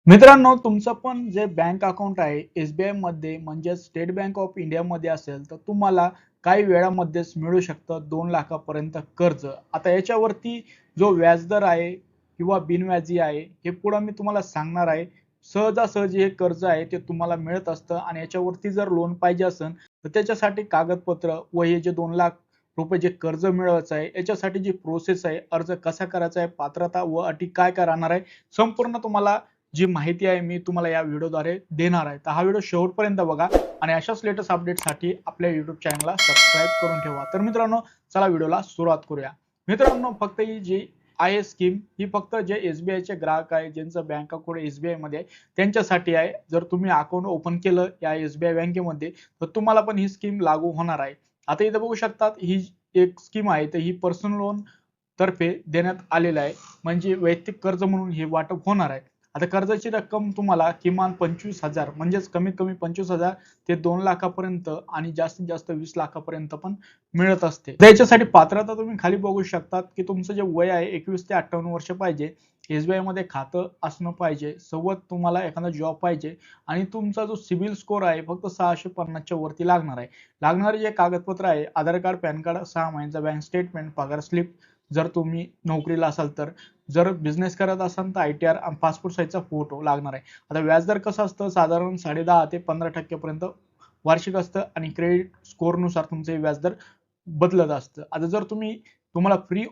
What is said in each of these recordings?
मित्रांनो, तुमचं पण जे बँक अकाउंट आहे एसबीआय मध्ये म्हणजे स्टेट बँक ऑफ इंडिया मध्ये असेल तर तुम्हाला काही वेळामध्येच मिळू शकतं 2 लाखापर्यंत कर्ज. आता याच्यावरती जो व्याजदर आहे किंवा बिनव्याजी आहे हे पुढे मी तुम्हाला सांगणार आहे. सहजासहजी हे कर्ज आहे ते तुम्हाला मिळत असतं आणि याच्यावरती जर लोन पाहिजे असेल तर त्याच्यासाठी कागदपत्र व हे जे 2 लाख रुपये जे कर्ज मिळवायचं आहे याच्यासाठी जी प्रोसेस आहे, अर्ज कसा करायचा आहे, पात्रता व अटी काय काय राहणार आहे, संपूर्ण तुम्हाला जी माहिती आहे मी तुम्हाला या व्हिडिओद्वारे देणार आहे. तर हा व्हिडिओ शेवटपर्यंत बघा आणि अशाच लेटेस्ट अपडेटसाठी आपल्या YouTube चॅनलला सबस्क्राईब करून ठेवा. तर मित्रांनो, चला व्हिडिओला सुरुवात करूया. मित्रांनो, फक्त ही जी आहे स्कीम ही फक्त जे एसबीआयचे ग्राहक आहे ज्यांचं बँक अकाउंट एसबीआय मध्ये आहे त्यांच्यासाठी आहे. जर तुम्ही अकाउंट ओपन केलं या एसबीआय बँकेमध्ये तर तुम्हाला पण ही स्कीम लागू होणार आहे. आता इथे बघू शकतात ही एक स्कीम आहे तर ही पर्सनल लोन तर्फे देण्यात आलेलं आहे. म्हणजे वैयक्तिक कर्ज म्हणून हे वाटप होणार आहे. आता कर्जाची रक्कम तुम्हाला किमान 25,000 म्हणजेच कमीत कमी 25,000 ते 2 लाखापर्यंत आणि जास्तीत जास्त 20 लाखापर्यंत पण मिळत असते. त्याच्यासाठी पात्रता तुम्ही खाली बघू शकतात की तुमचं जे वय आहे 21 ते 58 वर्ष पाहिजे, एसबीआय मध्ये खातं असणं पाहिजे, सोबत तुम्हाला एखादा जॉब पाहिजे आणि तुमचा जो सिबिल स्कोर आहे फक्त 650च्या वरती लागणार आहे. लागणारे जे कागदपत्र आहे आधार कार्ड, पॅन कार्ड, 6 महिन्याचा बँक स्टेटमेंट, पगार स्लिप जर तुम्ही नोकरीला असाल तर, जर बिझनेस करत असाल तर ITR आणि पासपोर्ट साईजचा फोटो लागणार आहे. आता व्याजदर कसं असतं साधारण 10.5% ते 15% पर्यंत वार्षिक असतं आणि क्रेडिट स्कोर नुसार तुमचे व्याजदर बदलत असतं. आता जर तुम्हाला प्री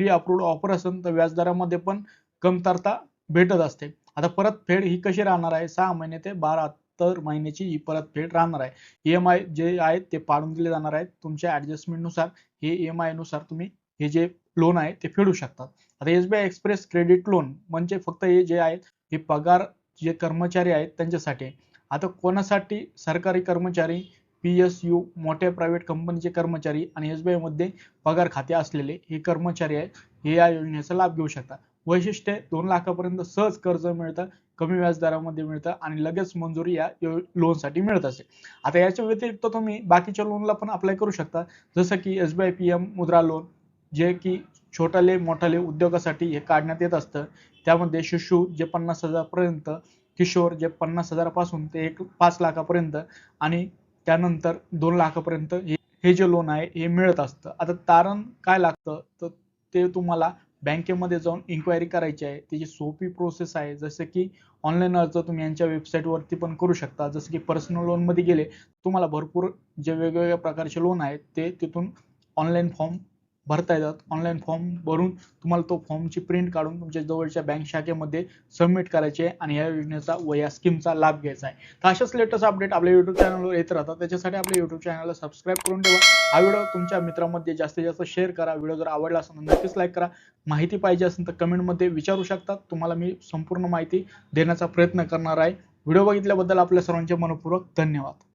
अप्रूव्ड ऑफर असेल तर व्याजदरामध्ये पण कमतरता भेटत असते. आता परतफेड ही कशी राहणार आहे 6 महिने ते 72 महिन्याची ही परतफेड राहणार आहे. EMI जे आहेत ते पाडून दिले जाणार आहेत. तुमच्या ऍडजस्टमेंट नुसार हे EMI नुसार तुम्ही हे जे लोन आहे ते फेडू शकतात. आता एसबीआय एक्सप्रेस क्रेडिट लोन म्हणजे फक्त हे जे आहेत हे पगार जे कर्मचारी आहेत त्यांच्यासाठी. आता कोणासाठी? सरकारी कर्मचारी, PSU, मोठ्या प्रायव्हेट कंपनीचे कर्मचारी आणि एसबीआय मध्ये पगार खाते असलेले हे कर्मचारी आहेत, हे या योजनेचा लाभ घेऊ शकतात. वैशिष्ट्य 2 लाखापर्यंत सहज कर्ज मिळतं, कमी व्याजदरामध्ये मिळतं आणि लगेच मंजुरी या लोन साठी मिळत असते. आता याच्या व्यतिरिक्त तुम्ही बाकीच्या लोनला पण अप्लाय करू शकता, जसं की एसबीआय PM मुद्रा लोन जे की छोटाले मोठाले उद्योगासाठी हे काढण्यात येत असतं. त्यामध्ये शिशु जे 50,000 पर्यंत, किशोर जे 50,000 पासून ते 5 लाखापर्यंत आणि त्यानंतर 2 लाखापर्यंत हे जे लोन आहे हे मिळत असतं. आता तारण काय लागतं तर ते तुम्हाला बँकेमध्ये जाऊन इन्क्वायरी करायची आहे. त्याची सोपी प्रोसेस आहे, जसं की ऑनलाईन अर्ज तुम्ही यांच्या वेबसाईट वरती पण करू शकता. जसं की पर्सनल लोन मध्ये गेले तुम्हाला भरपूर जे वेगवेगळ्या प्रकारचे लोन आहेत ते तिथून ऑनलाईन फॉर्म भरता येतात. ऑनलाईन फॉर्म भरून तुम्हाला तो फॉर्मची प्रिंट काढून तुमच्या जवळच्या बँक शाखेमध्ये सबमिट करायचे आणि या योजनेचा व या स्कीमचा लाभ घ्यायचा आहे. तर अशाच लेटेस्ट अपडेट आपल्या युट्यूब चॅनलवर येत राहतात. त्याच्यासाठी आपल्या युट्यूब चॅनलला सबस्क्राईब करून ठेवा. हा व्हिडिओ तुमच्या मित्रांमध्ये जास्तीत जास्त शेअर करा. व्हिडिओ जर आवडला असेल तर नक्कीच लाईक करा. माहिती पाहिजे असेल तर कमेंटमध्ये विचारू शकतात. तुम्हाला मी संपूर्ण माहिती देण्याचा प्रयत्न करणार आहे. व्हिडिओ बघितल्याबद्दल आपल्या सर्वांचे मनपूर्वक धन्यवाद.